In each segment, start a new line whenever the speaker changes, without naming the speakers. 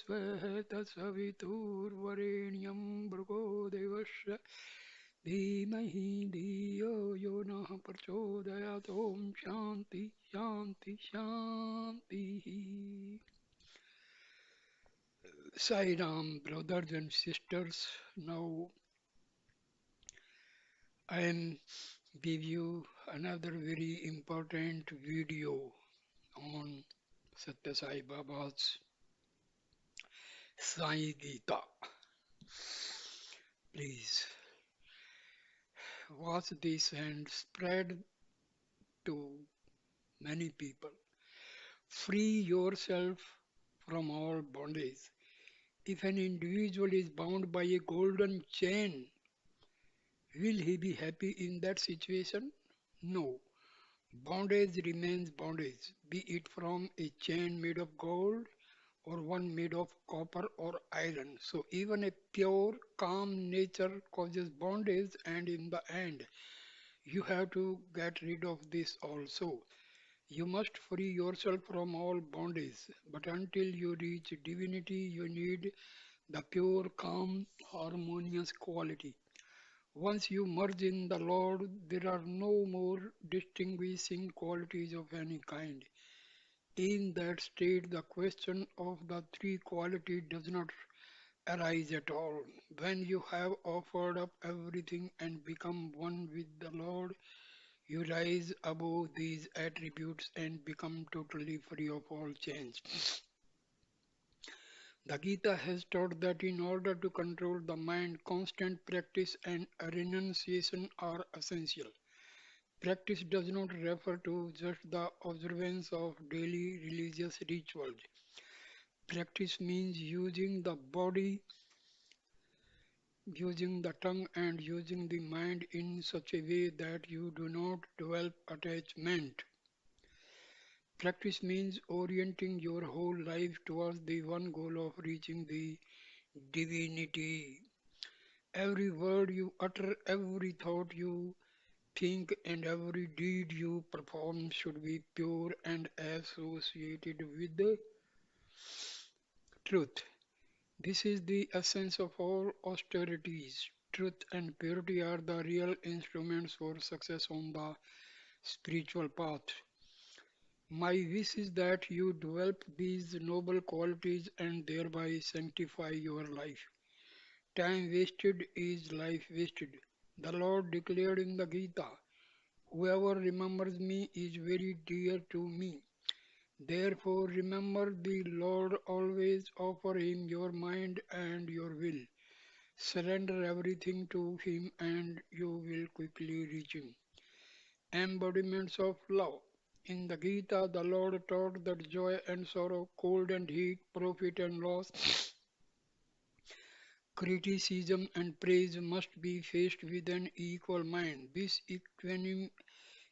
तत्सवितुर्वरेण्यं भृगो देवस्य धीमहि धियो यो नः प्रचोदयात् ॐ शान्ति शान्ति शान्तिः. Sai Ram, brothers and sisters. Now I am give you another very important video on Sathya Sai Baba's Sai Gita. Please watch this and spread to many people. Free yourself from all bondage. If an individual is bound by a golden chain, will he be happy in that situation? No. Bondage remains bondage, be it from a chain made of gold or one made of copper or iron. So even a pure, calm nature causes bondage, and in the end, you have to get rid of this also. You must free yourself from all bondage, but until you reach divinity, you need the pure, calm, harmonious quality. Once you merge in the Lord, there are no more distinguishing qualities of any kind. In that state, the question of the three qualities does not arise at all. When you have offered up everything and become one with the Lord, you rise above these attributes and become totally free of all change. The Gita has taught that in order to control the mind, constant practice and renunciation are essential. Practice does not refer to just the observance of daily religious rituals. Practice means using the body, using the tongue, and using the mind in such a way that you do not develop attachment. Practice means orienting your whole life towards the one goal of reaching the divinity. Every word you utter, every thought you think, and every deed you perform should be pure and associated with the truth. This is the essence of all austerities. Truth and purity are the real instruments for success on the spiritual path. My wish is that you develop these noble qualities and thereby sanctify your life. Time wasted is life wasted. The Lord declared in the Gita, whoever remembers me is very dear to me. Therefore, remember the Lord always, offer Him your mind and your will. Surrender everything to Him and you will quickly reach Him. Embodiments of love. In the Gita, the Lord taught that joy and sorrow, cold and heat, profit and loss, criticism and praise must be faced with an equal mind. This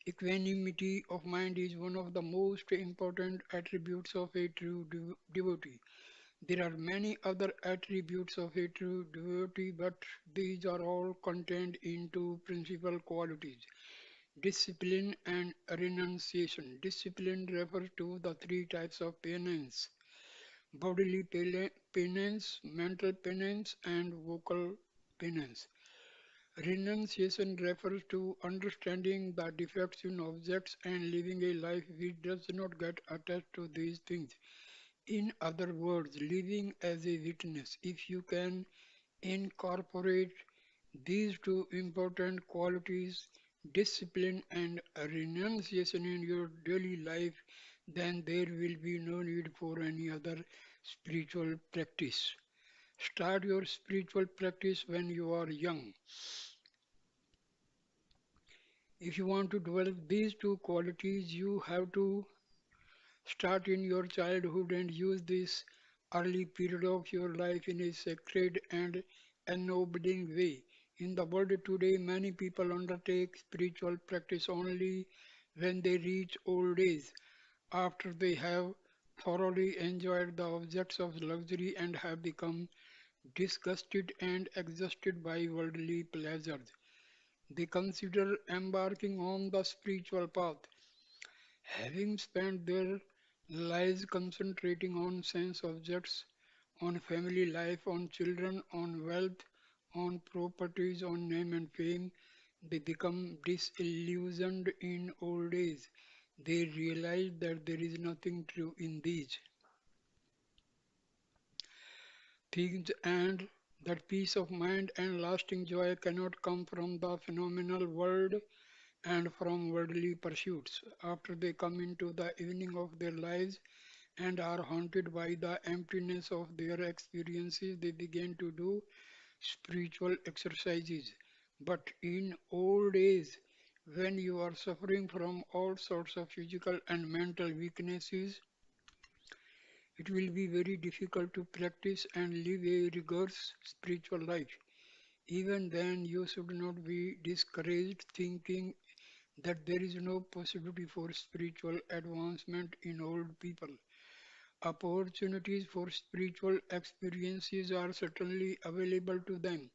equanimity of mind is one of the most important attributes of a true devotee. There are many other attributes of a true devotee, but these are all contained into principal qualities. Discipline and renunciation. Discipline refers to the three types of penance: bodily penance, mental penance, and vocal penance. Renunciation refers to understanding the defects in objects and living a life which does not get attached to these things. In other words, living as a witness. If you can incorporate these two important qualities, discipline and renunciation, in your daily life, then there will be no need for any other spiritual practice. Start your spiritual practice when you are young. If you want to develop these two qualities, you have to start in your childhood and use this early period of your life in a sacred and ennobling way. In the world today, many people undertake spiritual practice only when they reach old age, after they have thoroughly enjoyed the objects of luxury and have become disgusted and exhausted by worldly pleasures. They consider embarking on the spiritual path, having spent their lives concentrating on sense objects. on family life, on children, on wealth, on properties, on name and fame. They become disillusioned in old age. They realize that there is nothing true in these things and that peace of mind and lasting joy cannot come from the phenomenal world and from worldly pursuits. After they come into the evening of their lives and are haunted by the emptiness of their experiences, they begin to do spiritual exercises. But in old age, when you are suffering from all sorts of physical and mental weaknesses, it will be very difficult to practice and live a rigorous spiritual life. Even then, you should not be discouraged thinking that there is no possibility for spiritual advancement in old people. Opportunities for spiritual experiences are certainly available to them.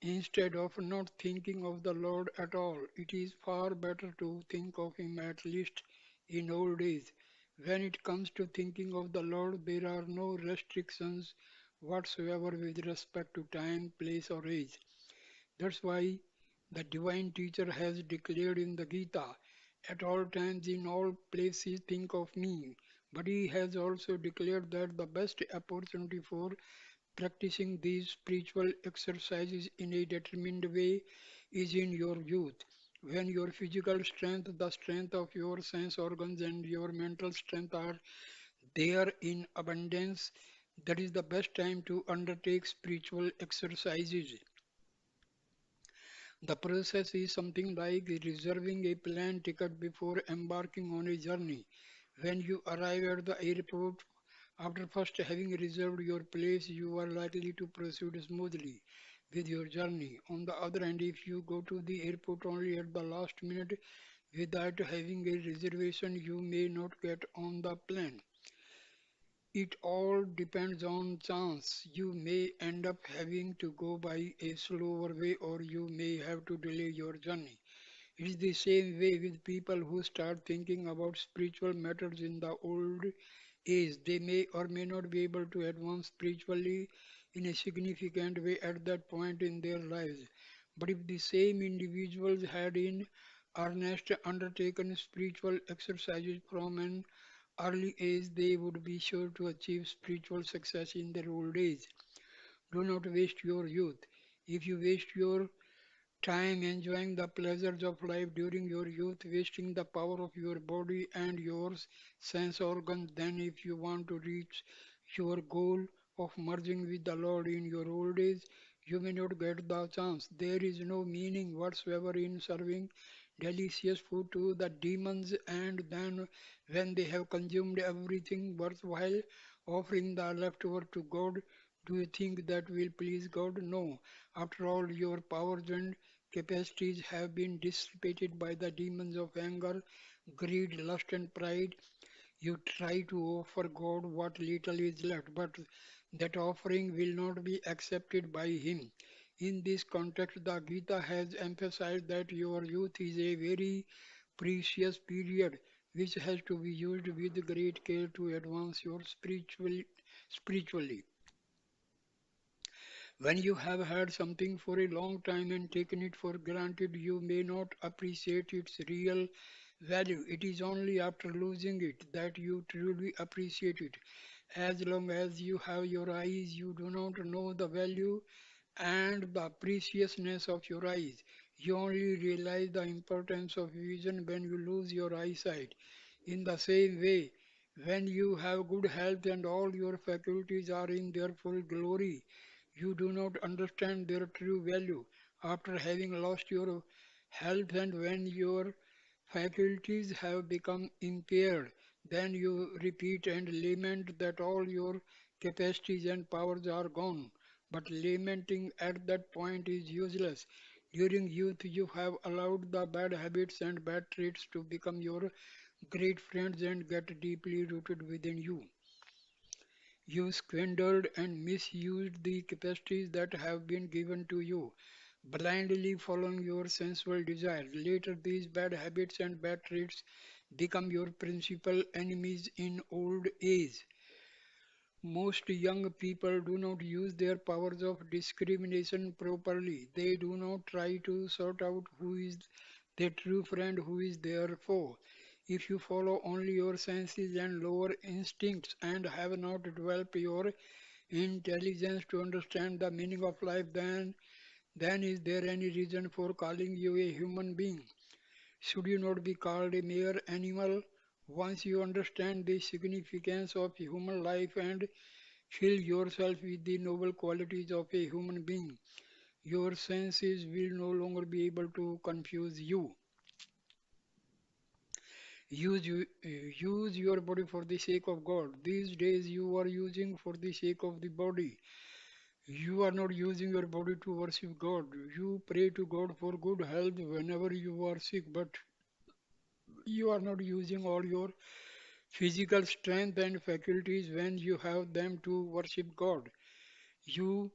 Instead of not thinking of the Lord at all, it is far better to think of Him at least in old age. When it comes to thinking of the Lord, there are no restrictions whatsoever with respect to time, place, or age. That's why the divine teacher has declared in the Gita, at all times, in all places, think of me. But he has also declared that the best opportunity for practicing these spiritual exercises in a determined way is in your youth. When your physical strength, the strength of your sense organs, and your mental strength are there in abundance, that is the best time to undertake spiritual exercises. The process is something like reserving a plane ticket before embarking on a journey. When you arrive at the airport, after first having reserved your place, you are likely to proceed smoothly with your journey. On the other hand, if you go to the airport only at the last minute without having a reservation, you may not get on the plane. It all depends on chance. You may end up having to go by a slower way or you may have to delay your journey. It is the same way with people who start thinking about spiritual matters in the old age. They may or may not be able to advance spiritually in a significant way at that point in their lives. But if the same individuals had in earnest undertaken spiritual exercises from an early age, they would be sure to achieve spiritual success in their old age. Do not waste your youth. If you waste your time enjoying the pleasures of life during your youth, wasting the power of your body and your sense organs, then if you want to reach your goal of merging with the Lord in your old age, you may not get the chance. There is no meaning whatsoever in serving delicious food to the demons, and then when they have consumed everything worthwhile, offering the leftover to God. Do you think that will please God? No. After all, your powers and capacities have been dissipated by the demons of anger, greed, lust, and pride. You try to offer God what little is left, but that offering will not be accepted by Him. In this context, the Gita has emphasized that your youth is a very precious period which has to be used with great care to advance your spiritually. When you have had something for a long time and taken it for granted, you may not appreciate its real value. It is only after losing it that you truly appreciate it. As long as you have your eyes, you do not know the value and the preciousness of your eyes. You only realize the importance of vision when you lose your eyesight. In the same way, when you have good health and all your faculties are in their full glory, you do not understand their true value. After having lost your health and when your faculties have become impaired, then you repeat and lament that all your capacities and powers are gone. But lamenting at that point is useless. During youth, you have allowed the bad habits and bad traits to become your great friends and get deeply rooted within you. You squandered and misused the capacities that have been given to you, blindly following your sensual desires. Later, these bad habits and bad traits become your principal enemies in old age. Most young people do not use their powers of discrimination properly. They do not try to sort out who is their true friend, who is their foe. If you follow only your senses and lower instincts and have not developed your intelligence to understand the meaning of life, then is there any reason for calling you a human being? Should you not be called a mere animal? Once you understand the significance of human life and fill yourself with the noble qualities of a human being, your senses will no longer be able to confuse you. Use your body for the sake of God. These days you are using for the sake of the body. You are not using your body to worship God. You pray to God for good health whenever you are sick, but you are not using all your physical strength and faculties when you have them to worship God. You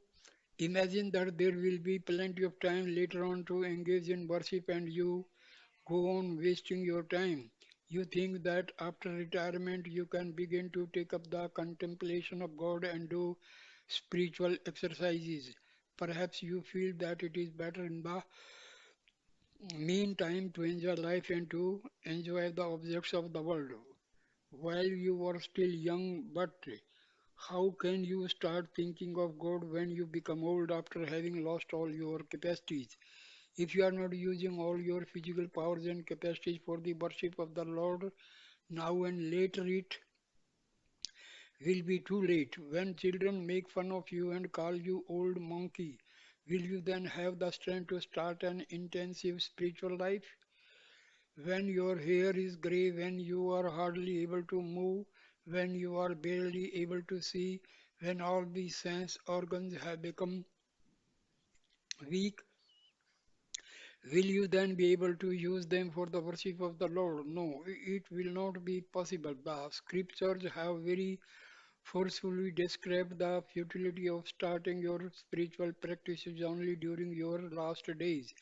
imagine that there will be plenty of time later on to engage in worship and you go on wasting your time. You think that after retirement you can begin to take up the contemplation of God and do spiritual exercises. Perhaps you feel that it is better in the meantime to enjoy life and to enjoy the objects of the world while you are still young, but how can you start thinking of God when you become old after having lost all your capacities? If you are not using all your physical powers and capacities for the worship of the Lord now and later, it will be too late. When children make fun of you and call you old monkey, will you then have the strength to start an intensive spiritual life? When your hair is grey, when you are hardly able to move, when you are barely able to see, when all the sense organs have become weak, will you then be able to use them for the worship of the Lord? No, it will not be possible. The scriptures have very forcefully described the futility of starting your spiritual practices only during your last days.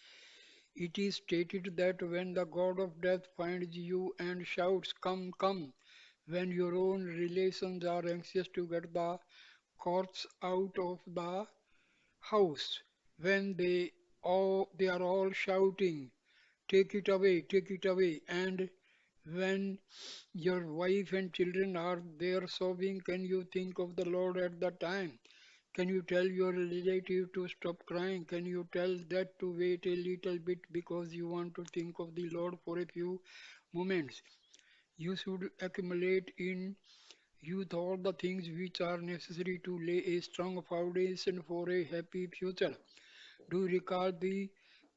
It is stated that when the God of death finds you and shouts, "Come, come," when your own relations are anxious to get the corpse out of the house, when they are all shouting, take it away," and when your wife and children are there sobbing, can you think of the Lord at that time? Can you tell your relative to stop crying? Can you tell that to wait a little bit because you want to think of the Lord for a few moments? You should accumulate in youth all the things which are necessary to lay a strong foundation for a happy future. Do you recall the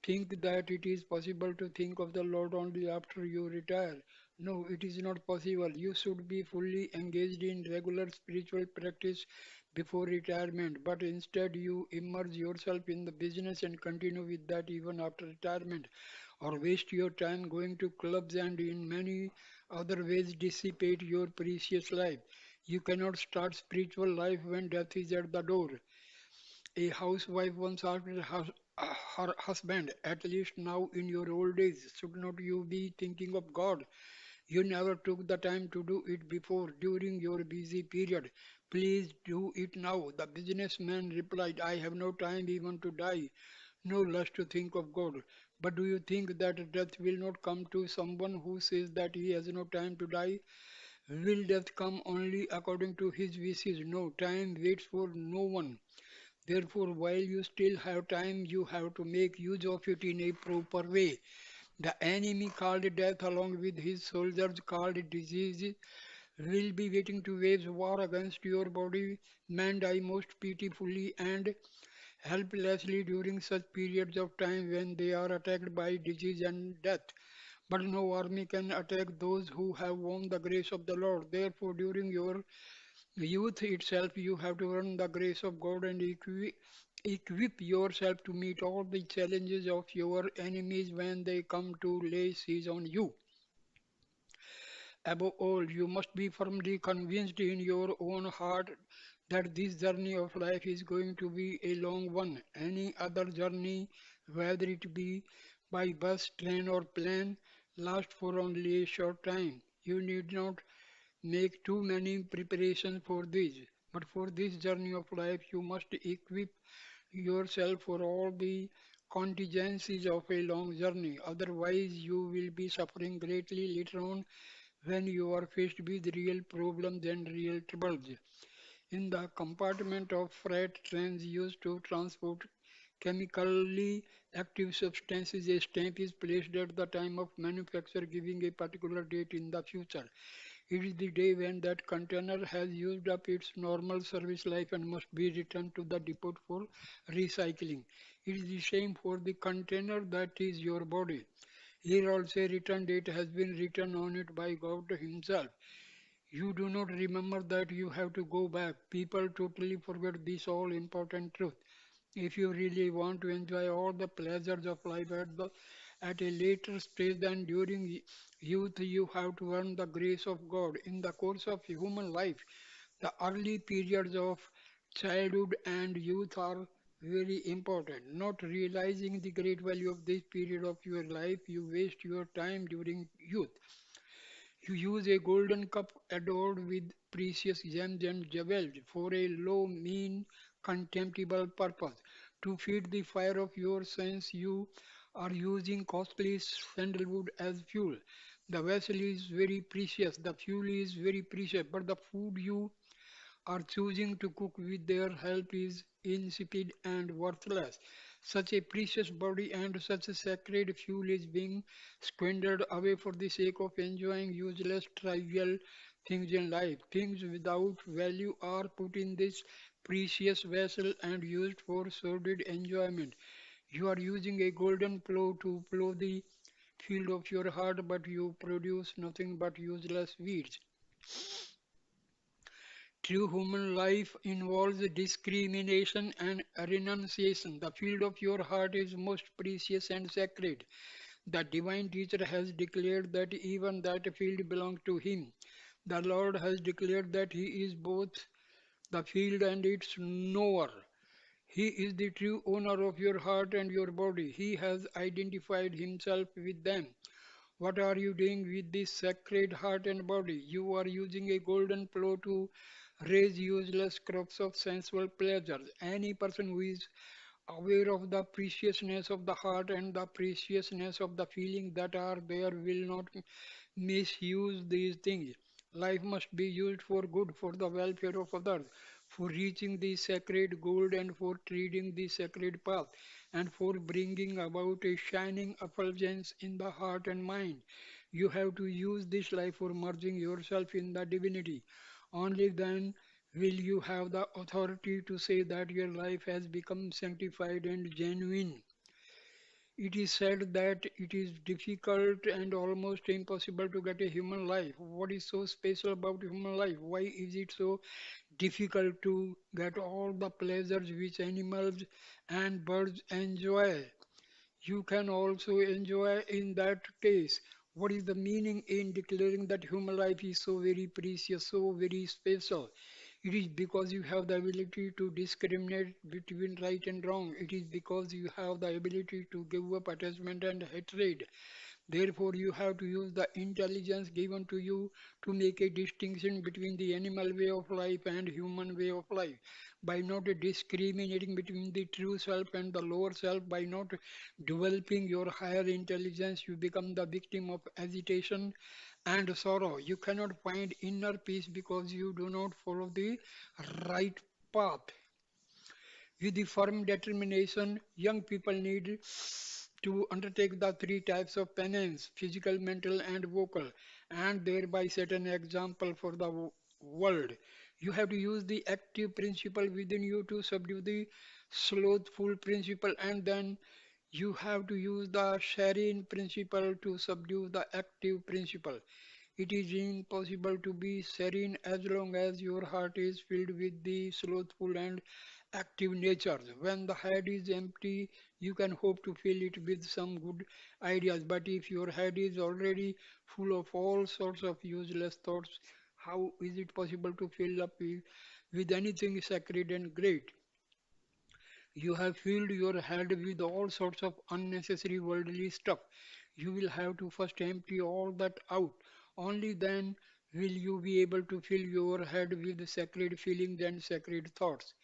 think that it is possible to think of the Lord only after you retire? No, it is not possible. You should be fully engaged in regular spiritual practice before retirement, but instead you immerse yourself in the business and continue with that even after retirement, or waste your time going to clubs and in many other ways dissipate your precious life. You cannot start spiritual life when death is at the door. A housewife once asked her husband, "At least now in your old age, should not you be thinking of God? You never took the time to do it before during your busy period. Please do it now." The businessman replied, "I have no time even to die, no less to think of God." But do you think that death will not come to someone who says that he has no time to die? Will death come only according to his wishes? No, time waits for no one. Therefore, while you still have time, you have to make use of it in a proper way. The enemy called death, along with his soldiers called disease, will be waiting to wage war against your body. Men die most pitifully and helplessly during such periods of time when they are attacked by disease and death. But no army can attack those who have won the grace of the Lord. Therefore, during your youth itself, you have to earn the grace of God and equip yourself to meet all the challenges of your enemies when they come to lay siege on you. Above all, you must be firmly convinced in your own heart that this journey of life is going to be a long one. Any other journey, whether it be by bus, train, or plane, lasts for only a short time. You need not make too many preparations for this. But for this journey of life, you must equip yourself for all the contingencies of a long journey. Otherwise, you will be suffering greatly later on when you are faced with real problems and real troubles. In the compartment of freight trains used to transport chemically active substances, a stamp is placed at the time of manufacture giving a particular date in the future. It is the day when that container has used up its normal service life and must be returned to the depot for recycling. It is the same for the container that is your body. Here also a return date has been written on it by God Himself. You do not remember that you have to go back. People totally forget this all important truth. If you really want to enjoy all the pleasures of life at a later stage than during youth, you have to earn the grace of God. In the course of human life, the early periods of childhood and youth are very important. Not realizing the great value of this period of your life, you waste your time during youth. You use a golden cup adorned with precious gems and jewels for a low, mean, contemptible purpose. To feed the fire of your sense, you are using costly sandalwood as fuel. The vessel is very precious, the fuel is very precious, but the food you are choosing to cook with their help is insipid and worthless. Such a precious body and such a sacred fuel is being squandered away for the sake of enjoying useless, trivial things in life. Things without value are put in this precious vessel and used for sordid enjoyment. You are using a golden plow to plow the field of your heart, but you produce nothing but useless weeds. True human life involves discrimination and renunciation. The field of your heart is most precious and sacred. The divine teacher has declared that even that field belongs to him. The Lord has declared that he is both the field and its knower. He is the true owner of your heart and your body. He has identified himself with them. What are you doing with this sacred heart and body? You are using a golden plow to raise useless crops of sensual pleasures. Any person who is aware of the preciousness of the heart and the preciousness of the feeling that are there will not misuse these things. Life must be used for good, for the welfare of others, for reaching the sacred goal and for treading the sacred path, and for bringing about a shining effulgence in the heart and mind. You have to use this life for merging yourself in the divinity. Only then will you have the authority to say that your life has become sanctified and genuine. It is said that it is difficult and almost impossible to get a human life. What is so special about human life? Why is it so difficult to get all the pleasures which animals and birds enjoy? You can also enjoy in that case. What is the meaning in declaring that human life is so very precious, so very special? It is because you have the ability to discriminate between right and wrong. It is because you have the ability to give up attachment and hatred. Therefore, you have to use the intelligence given to you to make a distinction between the animal way of life and human way of life. By not discriminating between the true self and the lower self, by not developing your higher intelligence, you become the victim of agitation and sorrow. You cannot find inner peace because you do not follow the right path. With the firm determination, young people need to undertake the three types of penance physical, mental, and vocal and thereby set an example for the world. You have to use the active principle within you to subdue the slothful principle, and then you have to use the serene principle to subdue the active principle. It is impossible to be serene as long as your heart is filled with the slothful and active natures. When the head is empty, you can hope to fill it with some good ideas. But if your head is already full of all sorts of useless thoughts, how is it possible to fill up with anything sacred and great? You have filled your head with all sorts of unnecessary worldly stuff. You will have to first empty all that out. Only then Will you be able to fill your head with sacred feelings and sacred thoughts?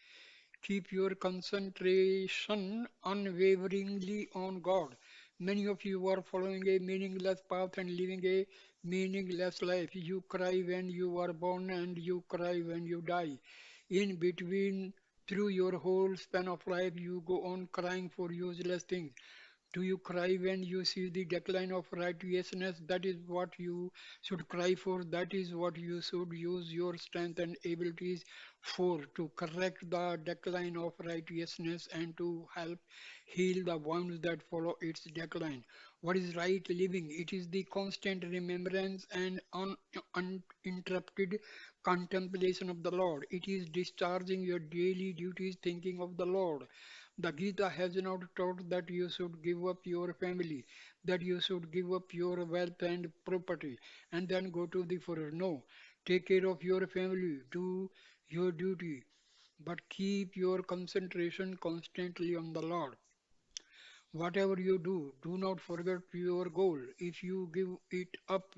Keep your concentration unwaveringly on God. Many of you are following a meaningless path and living a meaningless life. You cry when you are born and you cry when you die. In between, through your whole span of life, you go on crying for useless things. Do you cry when you see the decline of righteousness? That is what you should cry for. That is what you should use your strength and abilities for, to correct the decline of righteousness and to help heal the wounds that follow its decline. What is right living? It is the constant remembrance and uninterrupted contemplation of the Lord. It is discharging your daily duties, thinking of the Lord. The Gita has not taught that you should give up your family, that you should give up your wealth and property and then go to the forest. No, take care of your family, do your duty, but keep your concentration constantly on the Lord. Whatever you do, do not forget your goal. If you give it up,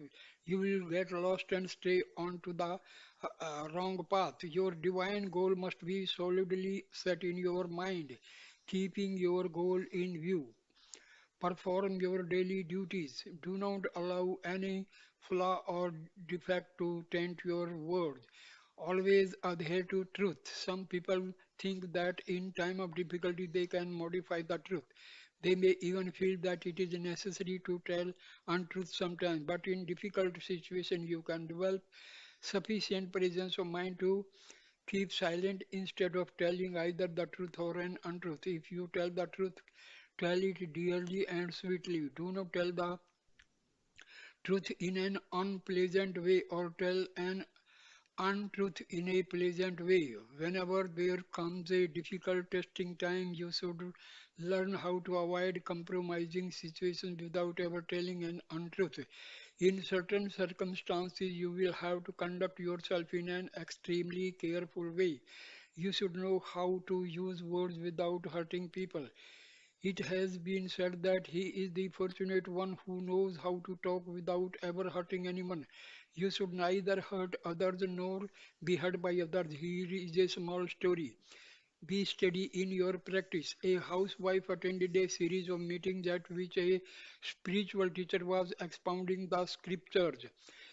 you will get lost and stay onto the wrong path. Your divine goal must be solidly set in your mind, keeping your goal in view. Perform your daily duties. Do not allow any flaw or defect to taint your words. Always adhere to truth. Some people think that in time of difficulty they can modify the truth. They may even feel that it is necessary to tell untruth sometimes, but in difficult situations you can develop sufficient presence of mind to keep silent instead of telling either the truth or an untruth. If you tell the truth, tell it dearly and sweetly. Do not tell the truth in an unpleasant way or tell an untruth in a pleasant way. Whenever there comes a difficult testing time, you should learn how to avoid compromising situations without ever telling an untruth. In certain circumstances, you will have to conduct yourself in an extremely careful way. You should know how to use words without hurting people. It has been said that he is the fortunate one who knows how to talk without ever hurting anyone. You should neither hurt others nor be hurt by others. Here is a small story. Be steady in your practice. A housewife attended a series of meetings at which a spiritual teacher was expounding the scriptures.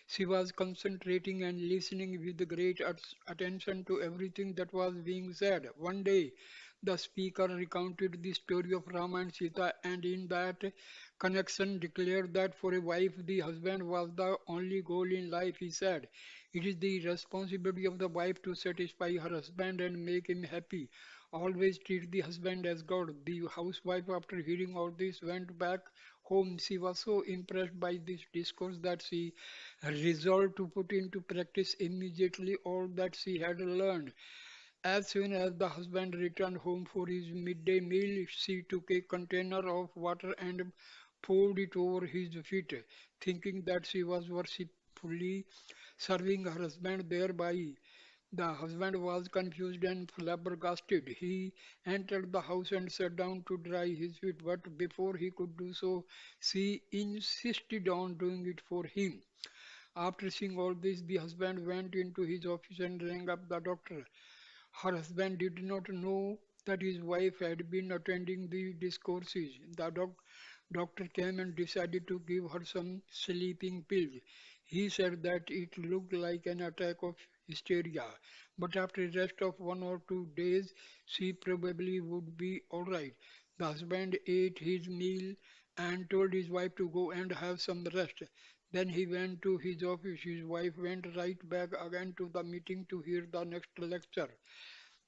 She was concentrating and listening with great attention to everything that was being said. One day, the speaker recounted the story of Rama and Sita, and in that connection declared that for a wife, the husband was the only goal in life. He said, "It is the responsibility of the wife to satisfy her husband and make him happy. Always treat the husband as God." The housewife, after hearing all this, went back home. She was so impressed by this discourse that she resolved to put into practice immediately all that she had learned. As soon as the husband returned home for his midday meal, she took a container of water and poured it over his feet, thinking that she was worshipfully serving her husband thereby. The husband was confused and flabbergasted. He entered the house and sat down to dry his feet, but before he could do so, she insisted on doing it for him. After seeing all this, the husband went into his office and rang up the doctor. Her husband did not know that his wife had been attending the discourses. The doctor came and decided to give her some sleeping pills. He said that it looked like an attack of hysteria, but after a rest of 1 or 2 days, she probably would be all right. The husband ate his meal and told his wife to go and have some rest. Then he went to his office. His wife went right back again to the meeting to hear the next lecture.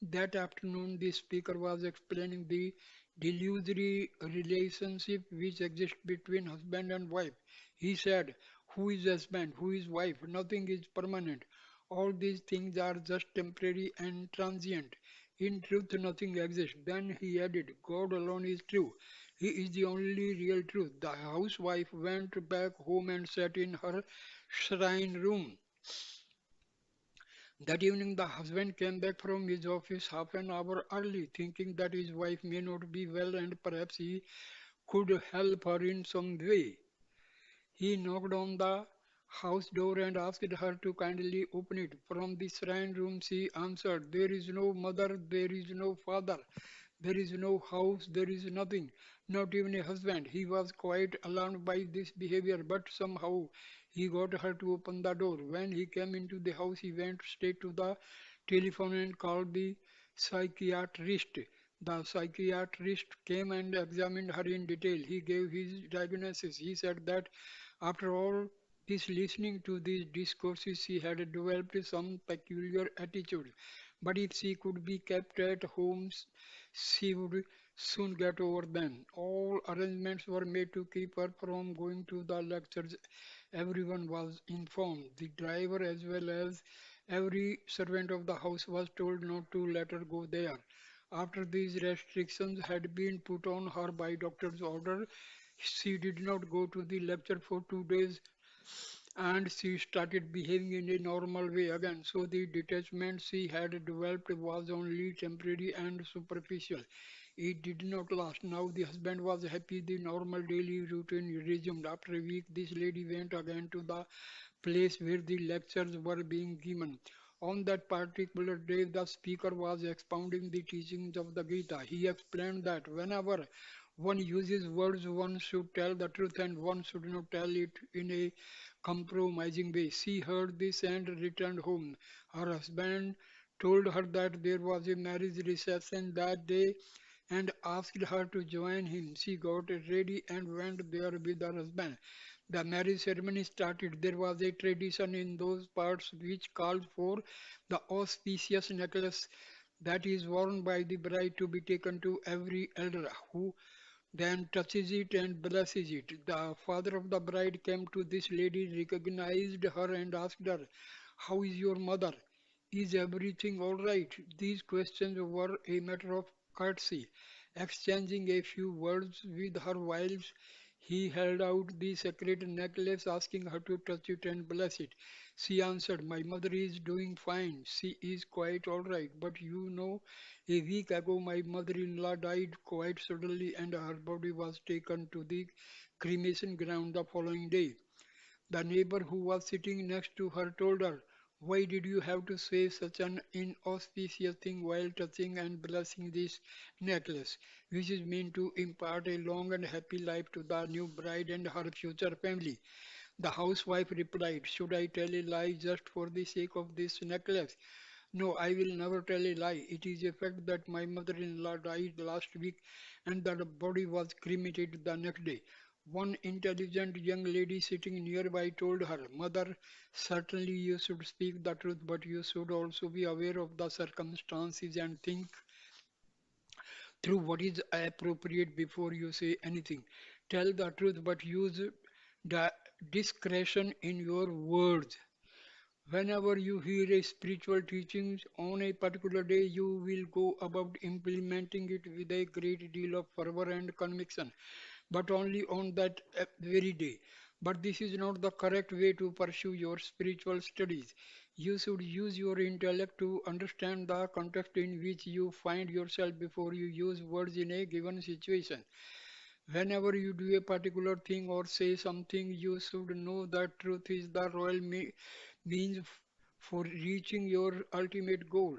That afternoon, the speaker was explaining the delusory relationship which exists between husband and wife. He said, "Who is husband? Who is wife? Nothing is permanent. All these things are just temporary and transient. In truth, nothing exists." Then he added, "God alone is true. He is the only real truth." The housewife went back home and sat in her shrine room. That evening, the husband came back from his office half an hour early, thinking that his wife may not be well and perhaps he could help her in some way. He knocked on the house door and asked her to kindly open it. From the shrine room she answered, "There is no mother, there is no father, there is no house, there is nothing, not even a husband." He was quite alarmed by this behavior, but somehow he got her to open the door. When he came into the house, he went straight to the telephone and called the psychiatrist. The psychiatrist came and examined her in detail. He gave his diagnosis. He said that after all this listening to these discourses, she had developed some peculiar attitude. But if she could be kept at home, she would soon get over them. All arrangements were made to keep her from going to the lectures. Everyone was informed. The driver, as well as every servant of the house, was told not to let her go there. After these restrictions had been put on her by doctor's order, she did not go to the lecture for 2 days and she started behaving in a normal way again. So the detachment she had developed was only temporary and superficial. It did not last. Now the husband was happy. The normal daily routine resumed. After a week, this lady went again to the place where the lectures were being given. On that particular day, the speaker was expounding the teachings of the Gita. He explained that whenever one uses words, one should tell the truth and one should not tell it in a compromising way. She heard this and returned home. Her husband told her that there was a marriage reception that day and asked her to join him. She got ready and went there with her husband. The marriage ceremony started. There was a tradition in those parts which called for the auspicious necklace that is worn by the bride to be taken to every elder who then touches it and blesses it. The father of the bride came to this lady, recognized her, and asked her, "How is your mother? Is everything all right?" These questions were a matter of courtesy. Exchanging a few words with her whilst he held out the sacred necklace, asking her to touch it and bless it. She answered, "My mother is doing fine. She is quite all right. But you know, a week ago my mother-in-law died quite suddenly and her body was taken to the cremation ground the following day." The neighbor who was sitting next to her told her, "Why did you have to say such an inauspicious thing while touching and blessing this necklace, which is meant to impart a long and happy life to the new bride and her future family?" The housewife replied, "Should I tell a lie just for the sake of this necklace? No, I will never tell a lie. It is a fact that my mother-in-law died last week and that the body was cremated the next day." One intelligent young lady sitting nearby told her, "Mother, certainly you should speak the truth, but you should also be aware of the circumstances and think through what is appropriate before you say anything. Tell the truth, but use di- discretion in your words. Whenever you hear a spiritual teaching on a particular day, you will go about implementing it with a great deal of fervor and conviction, but only on that very day. But this is not the correct way to pursue your spiritual studies. You should use your intellect to understand the context in which you find yourself before you use words in a given situation. Whenever you do a particular thing or say something, you should know that truth is the means for reaching your ultimate goal.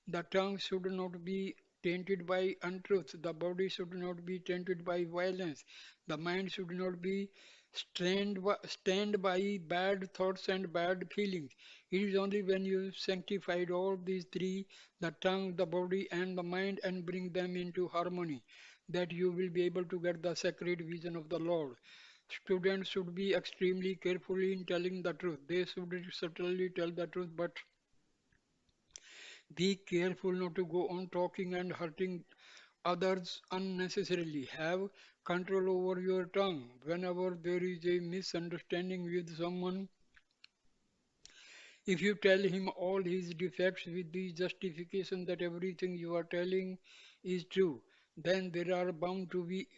The tongue should not be tainted by untruth. The body should not be tainted by violence. The mind should not be stand by bad thoughts and bad feelings. It is only when you sanctified all these three, the tongue, the body, and the mind, and bring them into harmony, that you will be able to get the sacred vision of the Lord. Students should be extremely careful in telling the truth. They should certainly tell the truth, but be careful not to go on talking and hurting others unnecessarily. Have control over your tongue. Whenever there is a misunderstanding with someone, if you tell him all his defects with the justification that everything you are telling is true, then there are bound to be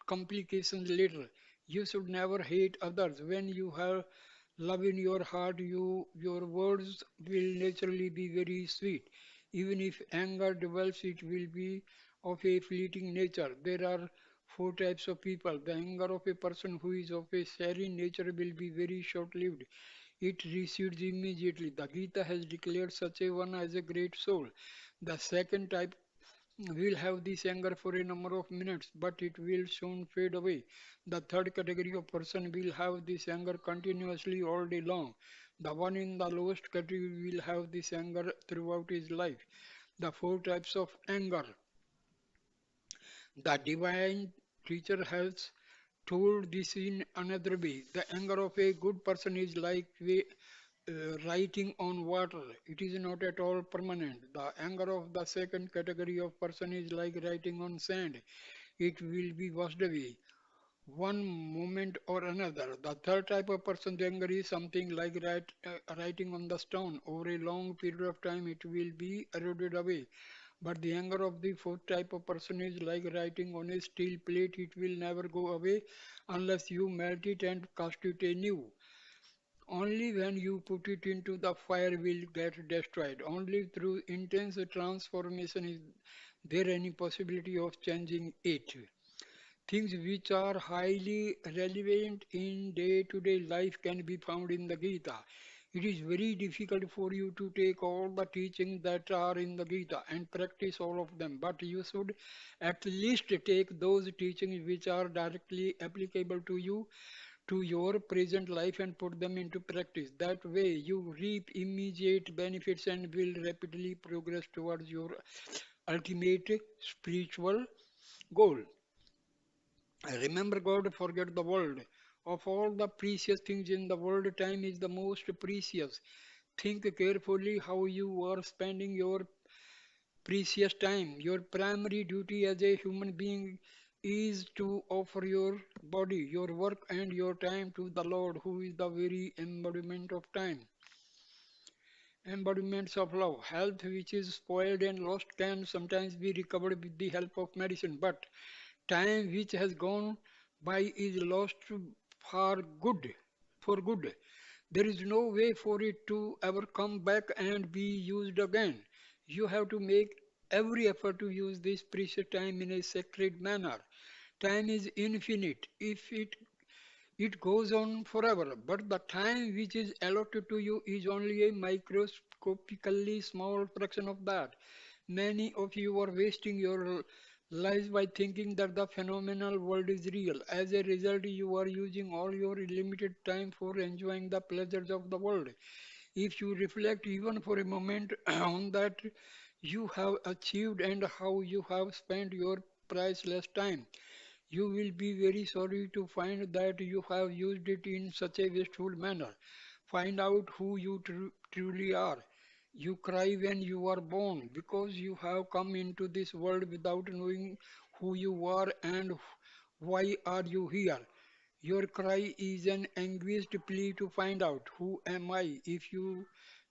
complications later. You should never hate others. When you have love in your heart, your words will naturally be very sweet. Even if anger develops, it will be of a fleeting nature. There are Four types of people. The anger of a person who is of a serene nature will be very short-lived. It recedes immediately. The Gita has declared such a one as a great soul. The second type will have this anger for a number of minutes, but it will soon fade away. The third category of person will have this anger continuously all day long. The one in the lowest category will have this anger throughout his life. The four types of anger. The divine teacher has told this in another way. The anger of a good person is like writing on water. It is not at all permanent. The anger of the second category of person is like writing on sand. It will be washed away one moment or another. The third type of person, the anger is something like writing on the stone. Over a long period of time, it will be eroded away. But the anger of the fourth type of person is like writing on a steel plate. It will never go away unless you melt it and cast it anew. Only when you put it into the fire will get destroyed. Only through intense transformation is there any possibility of changing it. Things which are highly relevant in day-to-day life can be found in the Gita. It is very difficult for you to take all the teachings that are in the Gita and practice all of them, but you should at least take those teachings which are directly applicable to you, to your present life, and put them into practice. That way, you reap immediate benefits and will rapidly progress towards your ultimate spiritual goal. Remember God, forget the world. Of all the precious things in the world, time is the most precious. Think carefully how you are spending your precious time. Your primary duty as a human being is to offer your body, your work, and your time to the Lord, who is the very embodiment of time. Embodiments of love. Health which is spoiled and lost can sometimes be recovered with the help of medicine, but time which has gone by is lost for good. For good. There is no way for it to ever come back and be used again. You have to make every effort to use this precious time in a sacred manner. Time is infinite. If it goes on forever, but the time which is allotted to you is only a microscopically small fraction of that. Many of you are wasting your lives by thinking that the phenomenal world is real. As a result, you are using all your limited time for enjoying the pleasures of the world. If you reflect even for a moment on that you have achieved and how you have spent your priceless time, you will be very sorry to find that you have used it in such a wasteful manner. Find out who you truly are. You cry when you are born because you have come into this world without knowing who you are and why are you here. Your cry is an anguished plea to find out who am I. If you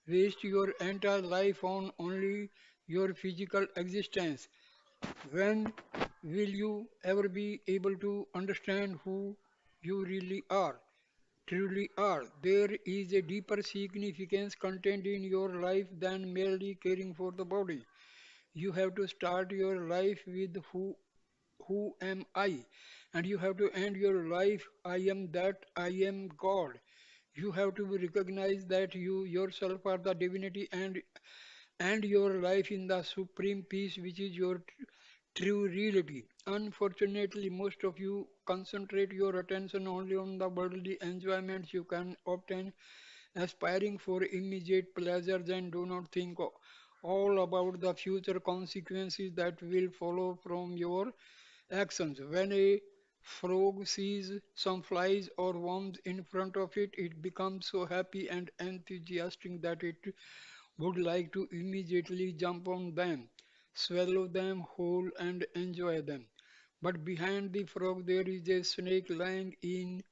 waste your entire life on only your physical existence, when will you ever be able to understand who you really are, truly are? There is a deeper significance contained in your life than merely caring for the body. You have to start your life with who am I? And you have to end your life, I am that, I am God. You have to recognize that you yourself are the divinity and your life in the supreme peace which is your true reality. Unfortunately, most of you concentrate your attention only on the worldly enjoyments you can obtain, aspiring for immediate pleasures, and do not think all about the future consequences that will follow from your actions. When a frog sees some flies or worms in front of it, it becomes so happy and enthusiastic that it would like to immediately jump on them, swallow them whole, and enjoy them. But behind the frog, there is a snake lying in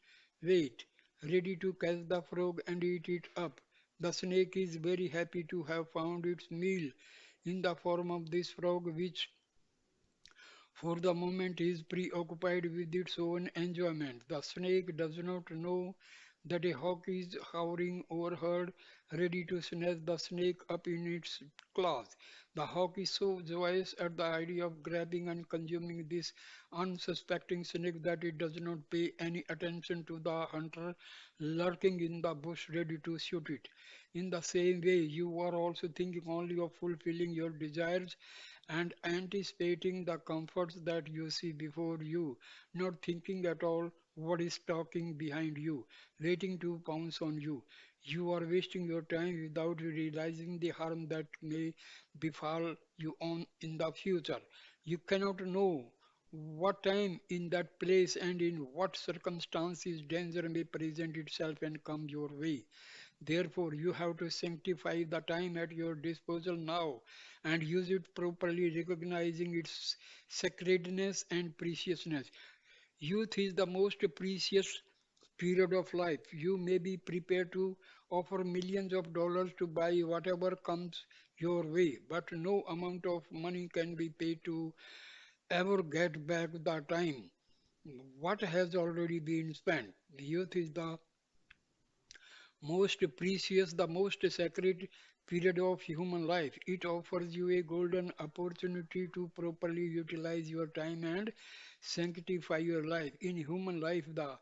wait, ready to catch the frog and eat it up. The snake is very happy to have found its meal in the form of this frog, which for the moment is preoccupied with its own enjoyment. The snake does not know that a hawk is hovering overhead ready to snatch the snake up in its claws. The hawk is so joyous at the idea of grabbing and consuming this unsuspecting snake that it does not pay any attention to the hunter lurking in the bush ready to shoot it. In the same way, you are also thinking only of fulfilling your desires and anticipating the comforts that you see before you, not thinking at all what is stalking behind you, waiting to pounce on you. You are wasting your time without realizing the harm that may befall you on in the future. You cannot know what time, in that place, and in what circumstances danger may present itself and come your way. Therefore, you have to sanctify the time at your disposal now and use it properly, recognizing its sacredness and preciousness. Youth is the most precious period of life. You may be prepared to offer millions of dollars to buy whatever comes your way, but no amount of money can be paid to ever get back the time what has already been spent. Youth is the most precious, the most sacred period of human life. It offers you a golden opportunity to properly utilize your time and sanctify your life. In human life, the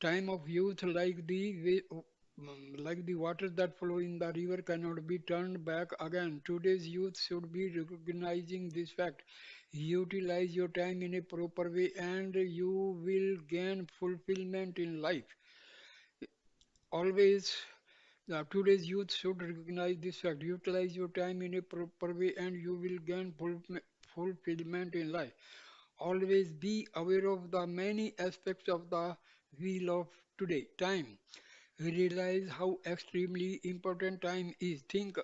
time of youth, like the water that flow in the river, cannot be turned back again. Today's youth should be recognizing this fact. Utilize your time in a proper way, and you will gain fulfillment in life. Always today's youth should recognize this fact. Utilize your time in a proper way and you will gain fulfillment in life. Always be aware of the many aspects of the wheel of today. Time. Realize how extremely important time is. Think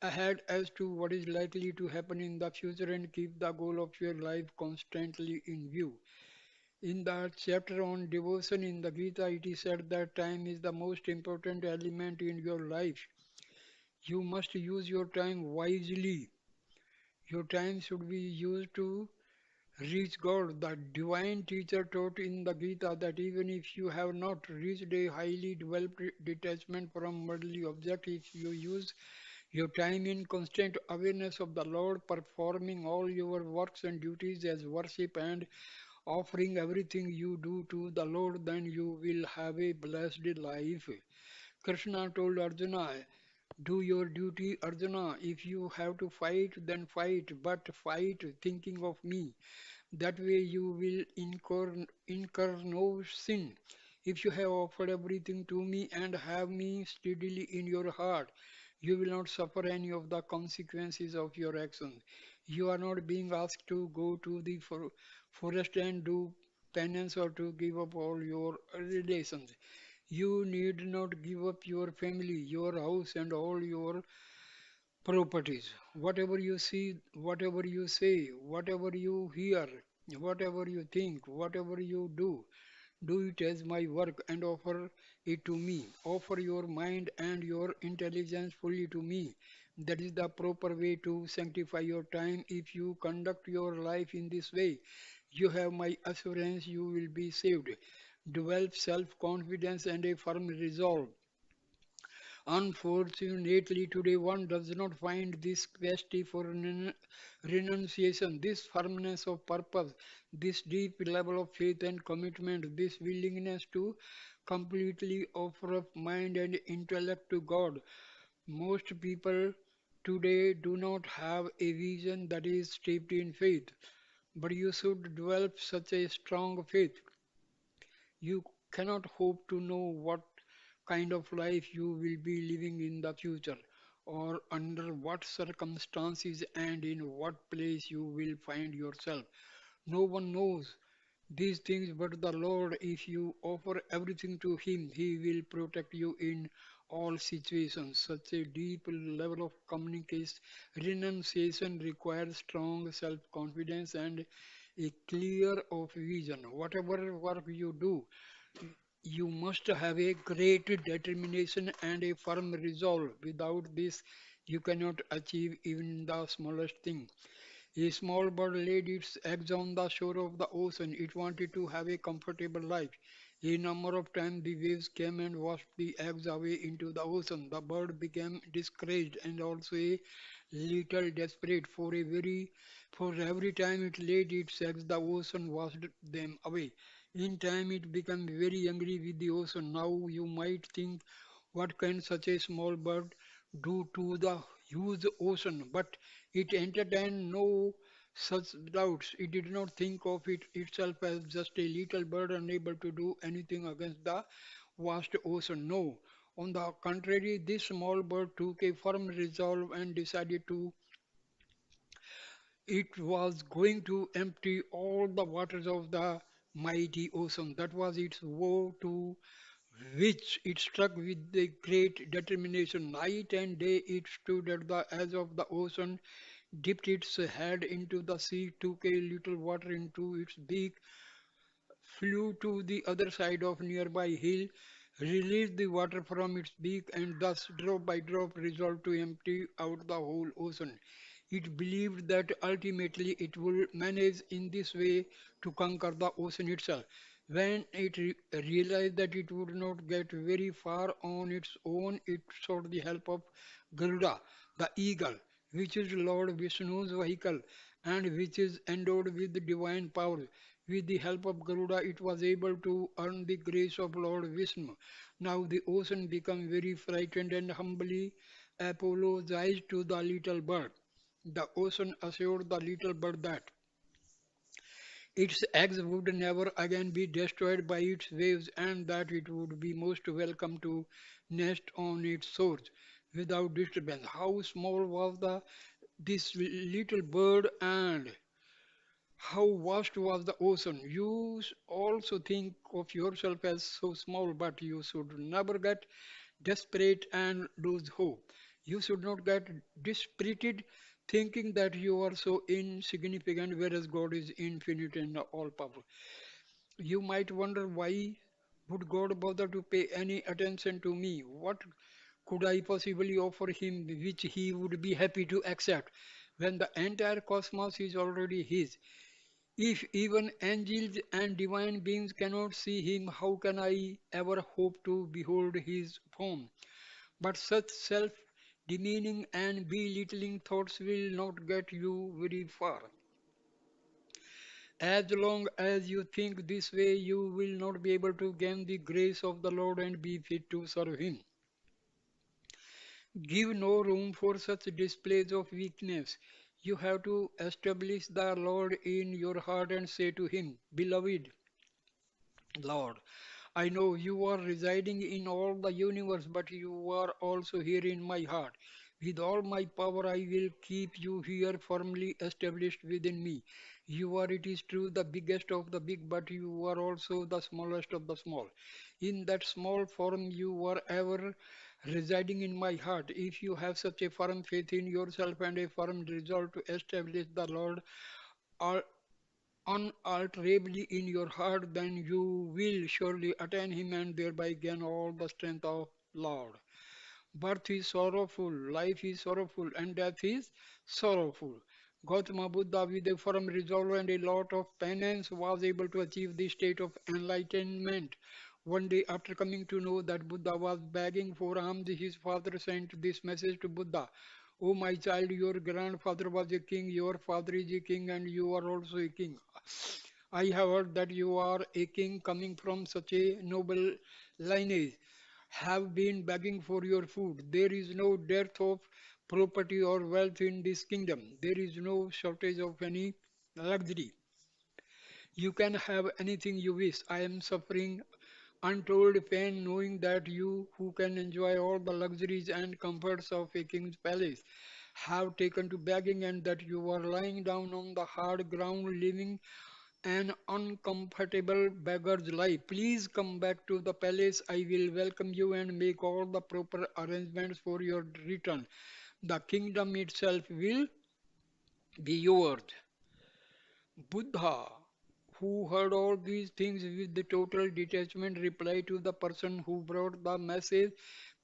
ahead as to what is likely to happen in the future and keep the goal of your life constantly in view. In the chapter on devotion in the Gita, it is said that time is the most important element in your life. You must use your time wisely. Your time should be used to reach God. The divine teacher taught in the Gita that even if you have not reached a highly developed detachment from worldly objects, if you use your time in constant awareness of the Lord, performing all your works and duties as worship and offering everything you do to the Lord, then you will have a blessed life. Krishna told Arjuna, do your duty, Arjuna. If you have to fight, then fight, but fight thinking of me. That way you will incur no sin. If you have offered everything to me and have me steadily in your heart, you will not suffer any of the consequences of your actions. You are not being asked to go to the forest and do penance or to give up all your relations. You need not give up your family, your house, and all your properties. Whatever you see, whatever you say, whatever you hear, whatever you think, whatever you do it as my work and offer it to me. Offer your mind and your intelligence fully to me. That is the proper way to sanctify your time. If you conduct your life in this way, you have my assurance you will be saved. Develop self confidence and a firm resolve. Unfortunately, today one does not find this capacity for renunciation, this firmness of purpose, this deep level of faith and commitment, this willingness to completely offer up mind and intellect to God. Most people today do not have a vision that is steeped in faith, but you should develop such a strong faith you cannot hope to know what kind of life you will be living in the future, or under what circumstances and in what place you will find yourself. No one knows these things but the Lord. If you offer everything to Him, He will protect you in all situations. Such a deep level of communication, renunciation requires strong self confidence and a clear of vision. Whatever work you do, you must have a great determination and a firm resolve. Without this, you cannot achieve even the smallest thing. A small bird laid its eggs on the shore of the ocean. It wanted to have a comfortable life. A number of times the waves came and washed the eggs away into the ocean. The bird became discouraged and also a little desperate. For every time it laid its eggs, the ocean washed them away. In time it became very angry with the ocean. Now you might think, what can such a small bird do to the huge ocean? But it entertained no such doubts. It did not think of it itself as just a little bird unable to do anything against the vast ocean. No. On the contrary, this small bird took a firm resolve and decided to it was going to empty all the waters of the mighty ocean. That was its vow to which it struck with a great determination. Night and day it stood at the edge of the ocean, dipped its head into the sea, took a little water into its beak, flew to the other side of nearby hill, released the water from its beak, and thus drop by drop resolved to empty out the whole ocean. It believed that ultimately it would manage in this way to conquer the ocean itself. When it realized that it would not get very far on its own, it sought the help of Garuda, the eagle, which is Lord Vishnu's vehicle and which is endowed with divine power. With the help of Garuda, it was able to earn the grace of Lord Vishnu. Now the ocean became very frightened and humbly apologized to the little bird. The ocean assured the little bird that its eggs would never again be destroyed by its waves and that it would be most welcome to nest on its shores without disturbance. How small was this little bird and how vast was the ocean. You also think of yourself as so small, but you should never get desperate and lose hope. You should not get dispirited thinking that you are so insignificant, whereas God is infinite and all powerful. You might wonder, why would God bother to pay any attention to me? What could I possibly offer him which he would be happy to accept when the entire cosmos is already his? If even angels and divine beings cannot see him, how can I ever hope to behold his form? But such self demeaning and belittling thoughts will not get you very far. As long as you think this way, you will not be able to gain the grace of the Lord and be fit to serve him. Give no room for such displays of weakness. You have to establish the Lord in your heart and say to him, Beloved Lord, I know you are residing in all the universe, but you are also here in my heart. With all my power, I will keep you here firmly established within me. You are, it is true, the biggest of the big, but you are also the smallest of the small. In that small form, you are ever residing in my heart. If you have such a firm faith in yourself and a firm resolve to establish the Lord unalterably in your heart, then you will surely attain him and thereby gain all the strength of Lord. Birth is sorrowful, life is sorrowful, and death is sorrowful. Gautama Buddha, with a firm resolve and a lot of penance, was able to achieve the state of enlightenment. One day, after coming to know that Buddha was begging for alms, his father sent this message to Buddha: "O my child, your grandfather was a king, your father is a king, and you are also a king. I have heard that you are a king coming from such a noble lineage, have been begging for your food. There is no dearth of property or wealth in this kingdom. There is no shortage of any luxury. You can have anything you wish. I am suffering untold pain knowing that you, who can enjoy all the luxuries and comforts of a king's palace, have taken to begging, and that you are lying down on the hard ground living an uncomfortable beggar's life. Please come back to the palace. I will welcome you and make all the proper arrangements for your return. The kingdom itself will be yours." Buddha, who heard all these things with the total detachment, replied to the person who brought the message,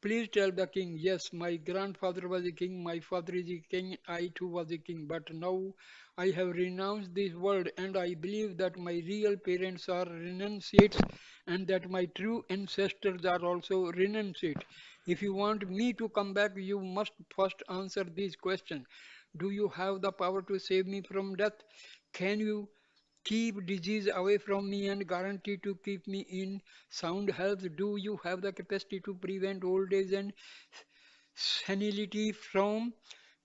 Please tell the king, yes, my grandfather was a king, my father is a king, I too was a king, but now I have renounced this world and I believe that my real parents are renunciates and that my true ancestors are also renunciates. If you want me to come back, you must first answer these questions. Do you have the power to save me from death? Can you keep disease away from me and guarantee to keep me in sound health? Do you have the capacity to prevent old age and senility from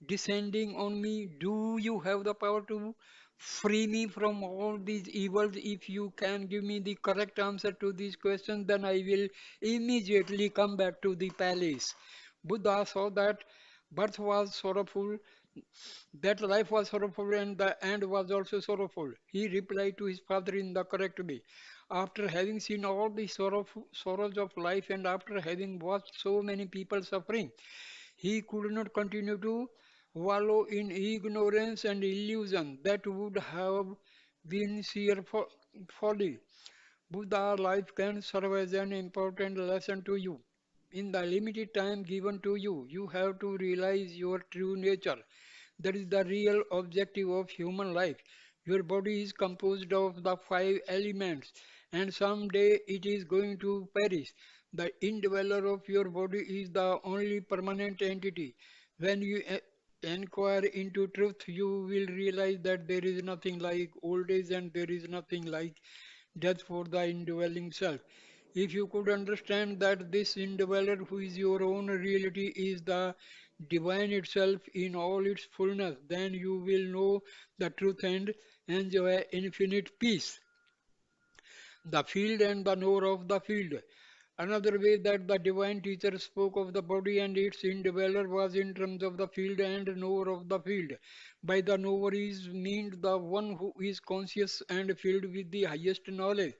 descending on me? Do you have the power to free me from all these evils? If you can give me the correct answer to these questions, then I will immediately come back to the palace. Buddha saw that birth was sorrowful, that life was sorrowful and the end was also sorrowful. He replied to his father in the correct way. After having seen all the sorrows of life and after having watched so many people suffering, he could not continue to wallow in ignorance and illusion. That would have been sheer folly. Buddha life can serve as an important lesson to you. In the limited time given to you, you have to realize your true nature. That is the real objective of human life. Your body is composed of the five elements, and someday it is going to perish. The indweller of your body is the only permanent entity. When you inquire into truth, you will realize that there is nothing like old age and there is nothing like death for the indwelling self. If you could understand that this indweller, who is your own reality, is the divine itself in all its fullness, then you will know the truth and enjoy infinite peace. The field and the knower of the field. Another way that the divine teacher spoke of the body and its indweller was in terms of the field and knower of the field. By the knower is meant the one who is conscious and filled with the highest knowledge,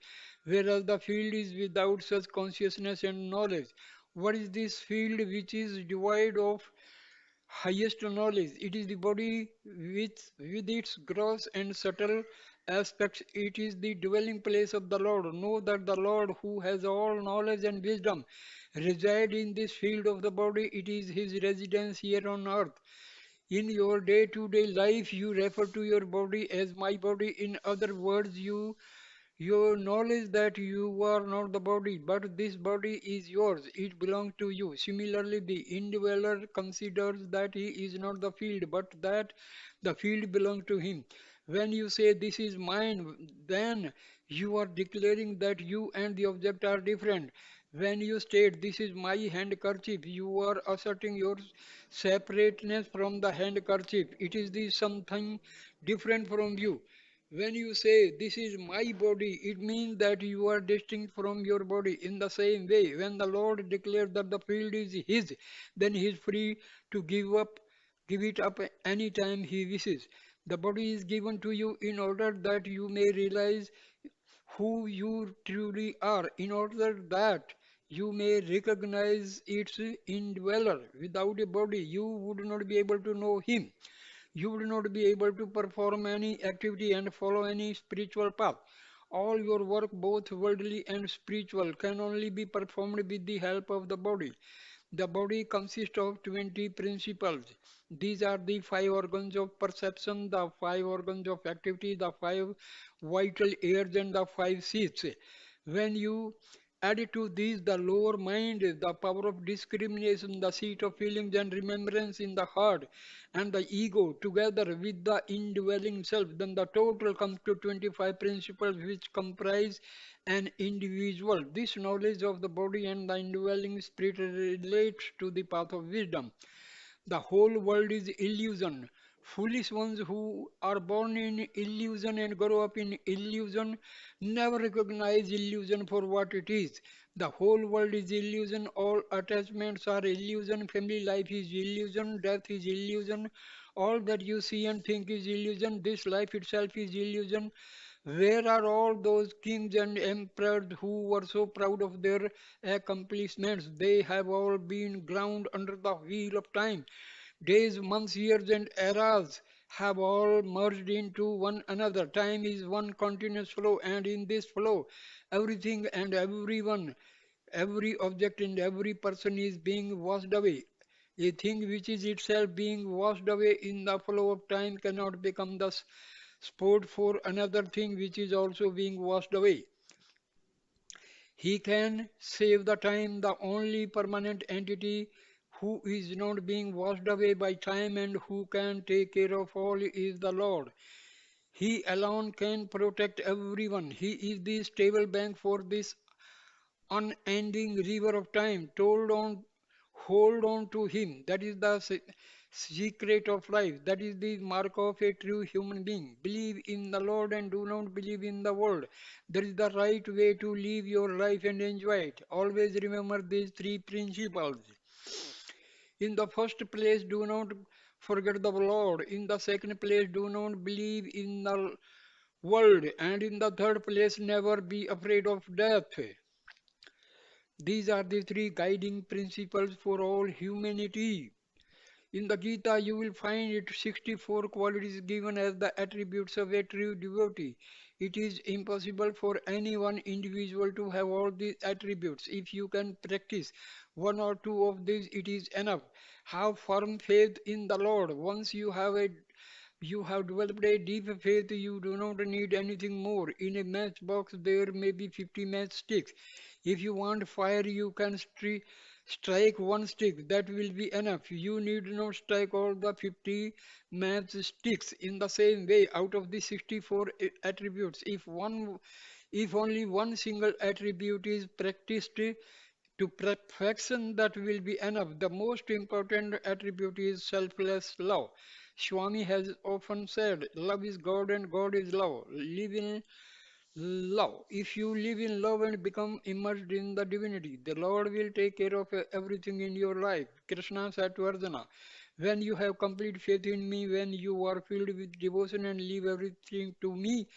whereas the field is without such consciousness and knowledge. What is this field which is devoid of highest knowledge? It is the body with its gross and subtle aspects. It is the dwelling place of the Lord. Know that the Lord, who has all knowledge and wisdom, reside in this field of the body. It is his residence here on earth. In your day-to-day life, you refer to your body as my body. In other words, you knowledge that you are not the body, but this body is yours. It belongs to you. Similarly, the indweller considers that he is not the field, but that the field belongs to him. When you say this is mine, then you are declaring that you and the object are different. When you state this is my handkerchief, you are asserting your separateness from the handkerchief. It is the something different from you. When you say, this is my body, it means that you are distinct from your body. In the same way, when the Lord declares that the field is His, then He is free to give it up any time He wishes. The body is given to you in order that you may realize who you truly are, in order that you may recognize its indweller. Without a body, you would not be able to know Him. You will not be able to perform any activity and follow any spiritual path. All your work, both worldly and spiritual, can only be performed with the help of the body. The body consists of 20 principles. These are the five organs of perception, the five organs of activity, the five vital airs, and the five seats. When you add to these the lower mind, the power of discrimination, the seat of feelings and remembrance in the heart, and the ego together with the indwelling self, then the total comes to 25 principles which comprise an individual. This knowledge of the body and the indwelling spirit relates to the path of wisdom. The whole world is illusion. Foolish ones who are born in illusion and grow up in illusion never recognize illusion for what it is. The whole world is illusion. All attachments are illusion. Family life is illusion. Death is illusion. All that you see and think is illusion. This life itself is illusion. Where are all those kings and emperors who were so proud of their accomplishments? They have all been ground under the wheel of time. Days, months, years, and eras have all merged into one another. Time is one continuous flow, and in this flow, everything and everyone Every object and every person is being washed away. A thing which is itself being washed away in the flow of time cannot become the sport for another thing which is also being washed away. He can save the time. The only permanent entity who is not being washed away by time and who can take care of all is the Lord. He alone can protect everyone. He is the stable bank for this unending river of time. Hold on to Him. That is the secret of life. That is the mark of a true human being. Believe in the Lord and do not believe in the world. That is the right way to live your life and enjoy it. Always remember these three principles. In the first place, do not forget the Lord. In the second place, do not believe in the world. And in the third place, never be afraid of death. These are the three guiding principles for all humanity. In the Gita, you will find it 64 qualities given as the attributes of a true devotee. It is impossible for any one individual to have all these attributes. If you can practice one or two of these, it is enough. Have firm faith in the Lord. Once you have developed a deep faith, you do not need anything more. In a matchbox, there may be 50 matchsticks. If you want fire, you can strike one stick. That will be enough. You need not strike all the 50 matchsticks. In the same way, out of the 64 attributes, if only one single attribute is practiced to perfection, that will be enough. The most important attribute is selfless love. Swami has often said, love is God and God is love. Live in love. If you live in love and become immersed in the divinity, the Lord will take care of everything in your life. Krishna said to Arjuna, when you have complete faith in me, when you are filled with devotion and leave everything to me,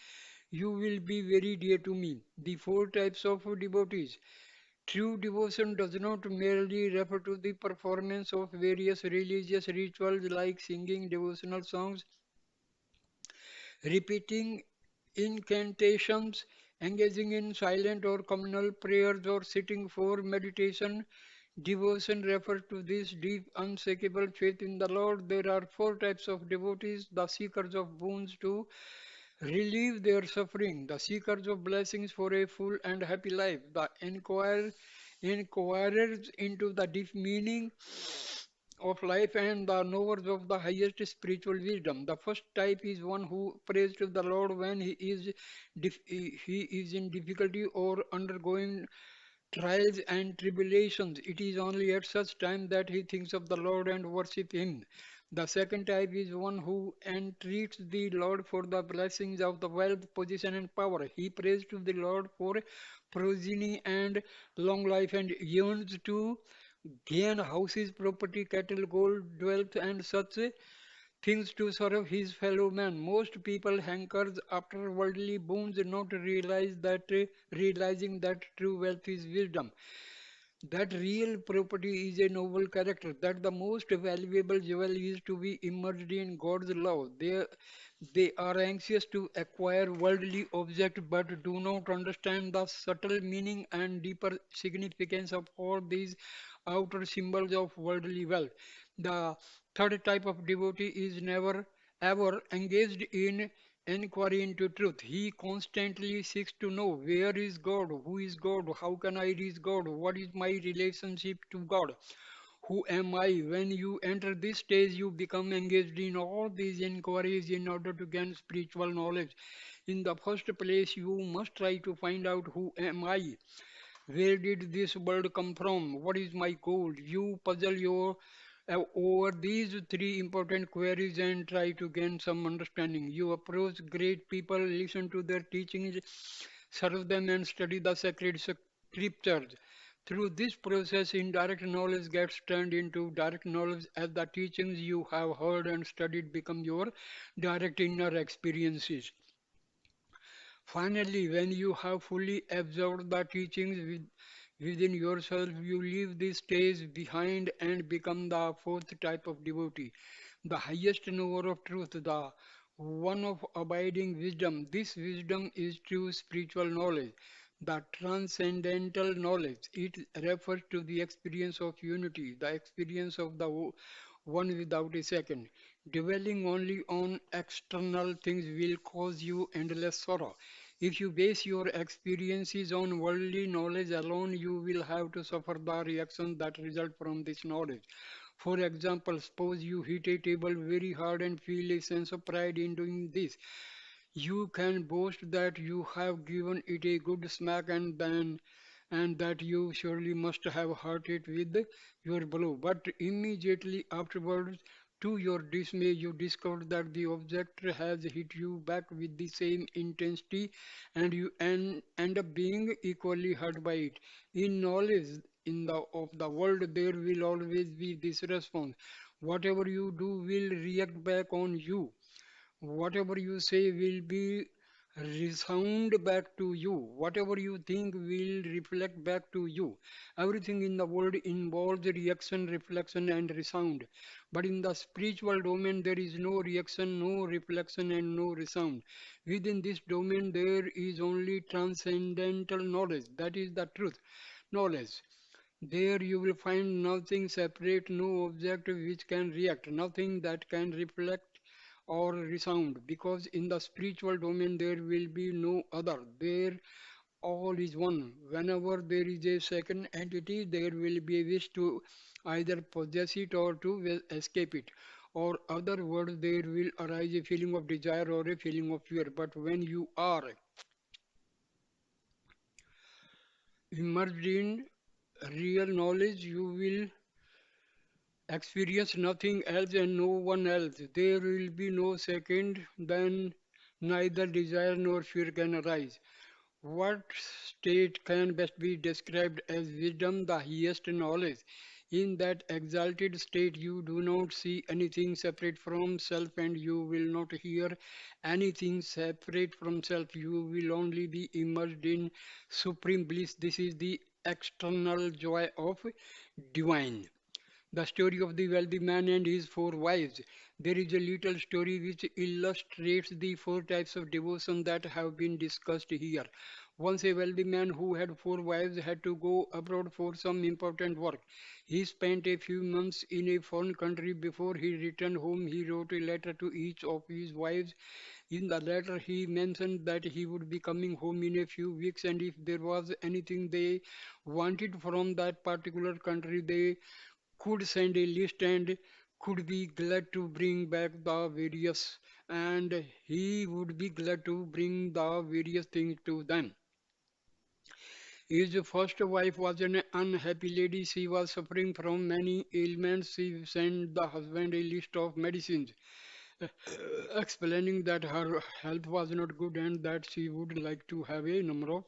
you will be very dear to me. The four types of devotees. True devotion does not merely refer to the performance of various religious rituals like singing devotional songs, repeating incantations, engaging in silent or communal prayers, or sitting for meditation. Devotion refers to this deep, unshakable faith in the Lord. There are four types of devotees: the seekers of boons to relieve their suffering, the seekers of blessings for a full and happy life, the inquirers into the deep meaning of life, and the knowers of the highest spiritual wisdom. The first type is one who prays to the Lord when he is in difficulty or undergoing trials and tribulations. It is only at such time that he thinks of the Lord and worship him. The second type is one who entreats the Lord for the blessings of the wealth, position, and power. He prays to the Lord for progeny and long life and yearns to gain houses, property, cattle, gold, wealth, and such things to serve his fellow man. Most people hankers after worldly boons, not realizing that true wealth is wisdom, that real property is a noble character, that the most valuable jewel is to be immersed in God's love. They are anxious to acquire worldly objects but do not understand the subtle meaning and deeper significance of all these outer symbols of worldly wealth. The third type of devotee is never ever engaged in inquiry into truth. He constantly seeks to know where is God, who is God, how can I reach God, what is my relationship to God, who am I? When you enter this stage, you become engaged in all these inquiries in order to gain spiritual knowledge. In the first place, you must try to find out who am I? Where did this world come from? What is my goal? You puzzle your over these three important queries and try to gain some understanding. You approach great people, listen to their teachings, serve them, and study the sacred scriptures. Through this process, indirect knowledge gets turned into direct knowledge as the teachings you have heard and studied become your direct inner experiences. Finally, when you have fully absorbed the teachings within yourself, you leave this stage behind and become the fourth type of devotee, the highest knower of truth, the one of abiding wisdom. This wisdom is true spiritual knowledge. The transcendental knowledge, it refers to the experience of unity, the experience of the one without a second. Dwelling only on external things will cause you endless sorrow. If you base your experiences on worldly knowledge alone, you will have to suffer the reactions that result from this knowledge. For example, suppose you hit a table very hard and feel a sense of pride in doing this. You can boast that you have given it a good smack and that you surely must have hurt it with your blow. But immediately afterwards, to your dismay, you discover that the object has hit you back with the same intensity and you end up being equally hurt by it. In knowledge of the world, there will always be this response. Whatever you do will react back on you. Whatever you say will be resound back to you. Whatever you think will reflect back to you. Everything in the world involves reaction, reflection, and resound. But in the spiritual domain, there is no reaction, no reflection, and no resound. Within this domain, there is only transcendental knowledge. That is the truth. Knowledge. There you will find nothing separate, no object which can react, nothing that can reflect or resound, because in the spiritual domain there will be no other. There all is one. Whenever there is a second entity, there will be a wish to either possess it or to escape it. Or other words, there will arise a feeling of desire or a feeling of fear. But when you are immersed in real knowledge, you will experience nothing else and no one else. There will be no second, then neither desire nor fear can arise. What state can best be described as wisdom, the highest knowledge? In that exalted state, you do not see anything separate from self, and you will not hear anything separate from self. You will only be immersed in supreme bliss. This is the external joy of divine. The story of the wealthy man and his four wives. There is a little story which illustrates the four types of devotion that have been discussed here. Once a wealthy man who had four wives had to go abroad for some important work. He spent a few months in a foreign country. Before he returned home, he wrote a letter to each of his wives. In the letter, he mentioned that he would be coming home in a few weeks, and if there was anything they wanted from that particular country, they could send a list and could be glad to bring back the various and he would be glad to bring the various things to them. His first wife was an unhappy lady. She was suffering from many ailments. She sent the husband a list of medicines, explaining that her health was not good and that she would like to have a number of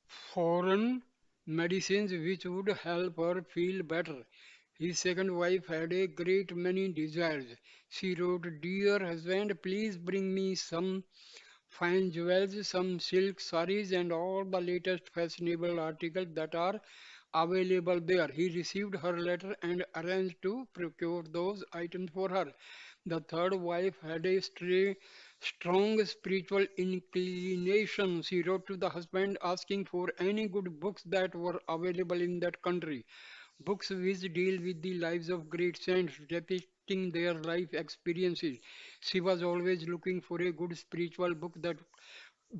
foreign medicines which would help her feel better. His second wife had a great many desires. She wrote, "Dear husband, please bring me some fine jewels, some silk saris, and all the latest fashionable articles that are available there." He received her letter and arranged to procure those items for her. The third wife had a strong spiritual inclination. She wrote to the husband asking for any good books that were available in that country. Books which deal with the lives of great saints, depicting their life experiences. She was always looking for a good spiritual book that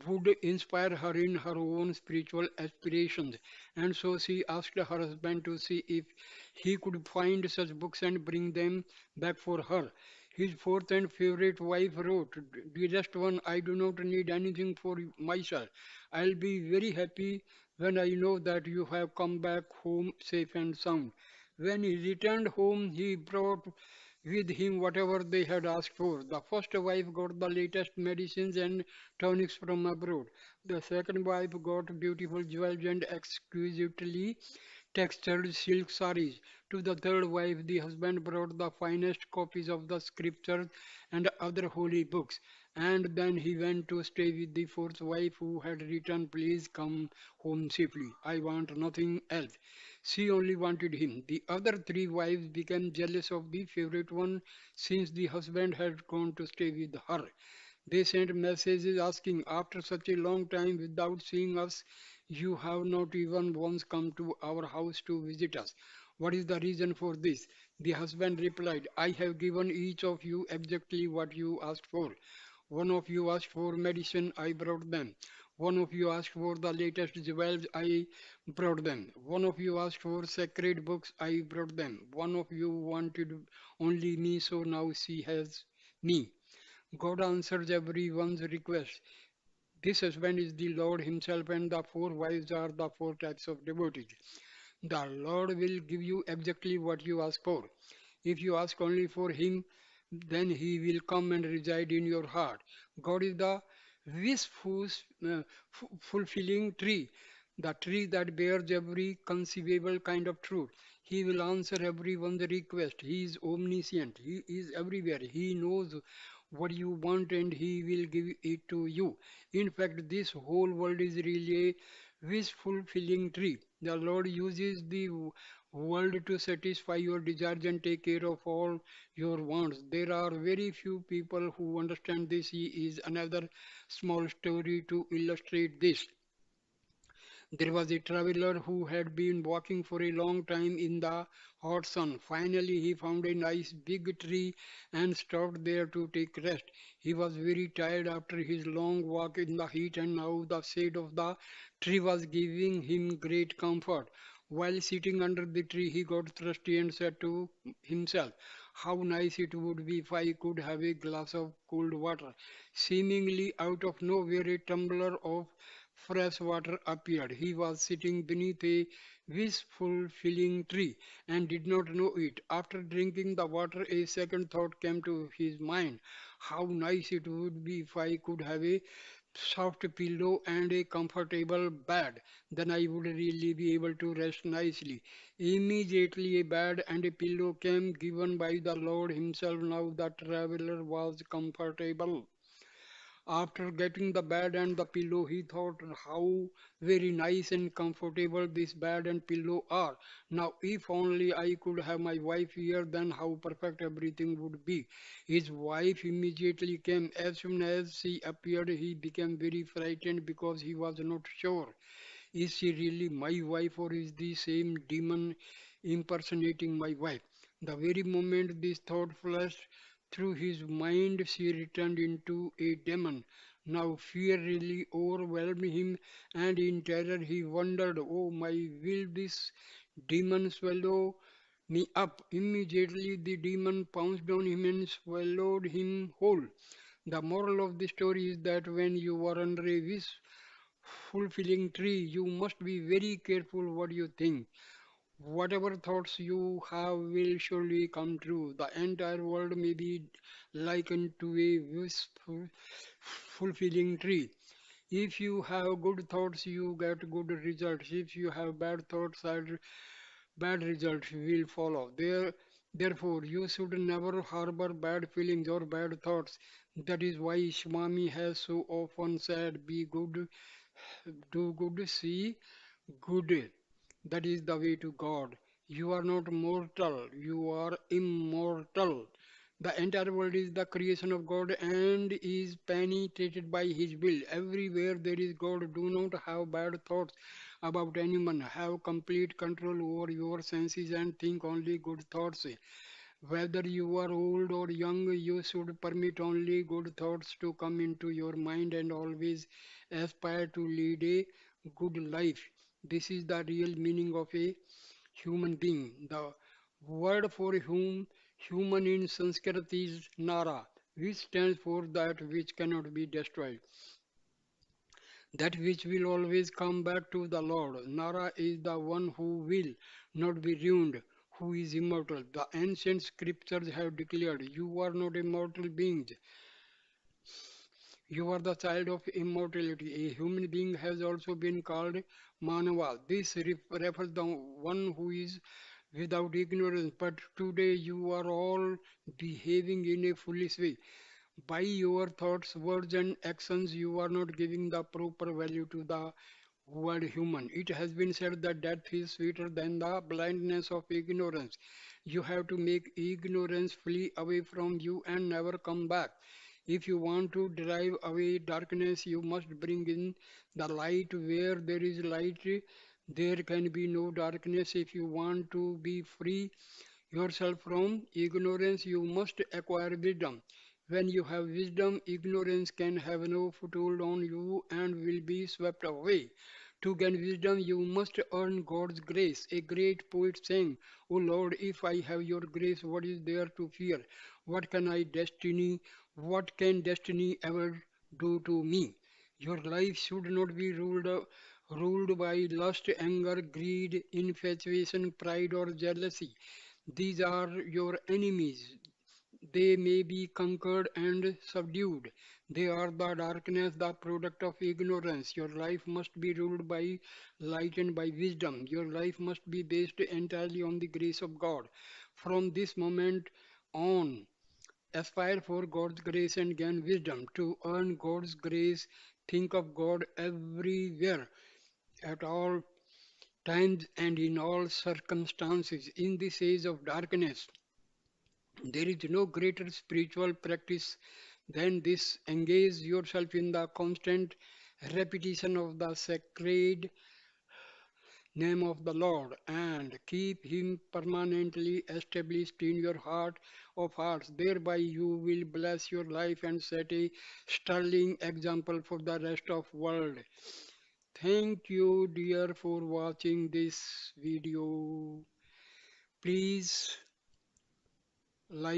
would inspire her in her own spiritual aspirations. And so she asked her husband to see if he could find such books and bring them back for her. His fourth and favorite wife wrote, "Dearest one, I do not need anything for myself. I'll be very happy when I know that you have come back home safe and sound." When he returned home, he brought with him whatever they had asked for. The first wife got the latest medicines and tonics from abroad. The second wife got beautiful jewels and exquisitely textured silk saris. To the third wife, the husband brought the finest copies of the scriptures and other holy books. And then he went to stay with the fourth wife who had written, "Please come home safely. I want nothing else." She only wanted him. The other three wives became jealous of the favorite one since the husband had gone to stay with her. They sent messages asking, after such a long time without seeing us, you have not even once come to our house to visit us. What is the reason for this? The husband replied, I have given each of you exactly what you asked for. One of you asked for medicine, I brought them. One of you asked for the latest jewels, I brought them. One of you asked for sacred books, I brought them. One of you wanted only me, so now she has me. God answers everyone's request. This husband is the Lord Himself, and the four wives are the four types of devotees. The Lord will give you exactly what you ask for. If you ask only for Him, then He will come and reside in your heart. God is the wishful, fulfilling tree, the tree that bears every conceivable kind of truth. He will answer everyone's request. He is omniscient. He is everywhere. He knows what you want and He will give it to you. In fact, this whole world is really a wish fulfilling tree. The Lord uses the world to satisfy your desires and take care of all your wants. There are very few people who understand this. He is another small story to illustrate this. There was a traveler who had been walking for a long time in the hot sun. Finally, he found a nice big tree and stopped there to take rest. He was very tired after his long walk in the heat, and now the shade of the tree was giving him great comfort. While sitting under the tree, he got thirsty and said to himself, how nice it would be if I could have a glass of cold water. Seemingly out of nowhere, a tumbler of fresh water appeared. He was sitting beneath a wish-fulfilling tree and did not know it. After drinking the water, a second thought came to his mind. How nice it would be if I could have a soft pillow and a comfortable bed. Then I would really be able to rest nicely. Immediately a bed and a pillow came given by the Lord Himself. Now the traveler was comfortable. After getting the bed and the pillow, he thought how very nice and comfortable this bed and pillow are. Now, if only I could have my wife here, then how perfect everything would be. His wife immediately came. As soon as she appeared, he became very frightened because he was not sure. Is she really my wife or is the same demon impersonating my wife? The very moment this thought flashed through his mind, she returned into a demon. Now fear really overwhelmed him, and in terror he wondered, oh my, will this demon swallow me up? Immediately the demon pounced on him and swallowed him whole. The moral of the story is that when you are under a wish fulfilling tree, you must be very careful what you think. Whatever thoughts you have will surely come true. The entire world may be likened to a wishful, fulfilling tree. If you have good thoughts, you get good results. If you have bad thoughts, bad results will follow. Therefore, you should never harbor bad feelings or bad thoughts. That is why Swami has so often said, be good, do good, see good. That is the way to God. You are not mortal, you are immortal. The entire world is the creation of God and is penetrated by His will. Everywhere there is God. Do not have bad thoughts about anyone. Have complete control over your senses and think only good thoughts. Whether you are old or young, you should permit only good thoughts to come into your mind and always aspire to lead a good life. This is the real meaning of a human being. The word for human in Sanskrit is Nara, which stands for that which cannot be destroyed, that which will always come back to the Lord. Nara is the one who will not be ruined, who is immortal. The ancient scriptures have declared, you are not immortal beings, you are the child of immortality. A human being has also been called Manava. This refers the one who is without ignorance. But today you are all behaving in a foolish way. By your thoughts, words, and actions, you are not giving the proper value to the word human. It has been said that death is sweeter than the blindness of ignorance. You have to make ignorance flee away from you and never come back. If you want to drive away darkness, you must bring in the light. Where there is light, there can be no darkness. If you want to be free yourself from ignorance, you must acquire wisdom. When you have wisdom, ignorance can have no foothold on you and will be swept away. To gain wisdom, you must earn God's grace. A great poet sang, O Lord, if I have your grace, what is there to fear? What can I destiny? What can destiny ever do to me? Your life should not be ruled by lust, anger, greed, infatuation, pride, or jealousy. These are your enemies. They may be conquered and subdued. They are the darkness, the product of ignorance. Your life must be ruled by light and by wisdom. Your life must be based entirely on the grace of God. From this moment on, aspire for God's grace and gain wisdom. To earn God's grace, think of God everywhere, at all times, and in all circumstances. In this age of darkness, there is no greater spiritual practice than this. Engage yourself in the constant repetition of the sacred name of the Lord and keep Him permanently established in your heart of hearts. Thereby you will bless your life and set a sterling example for the rest of world. Thank you, dear, for watching this video. Please like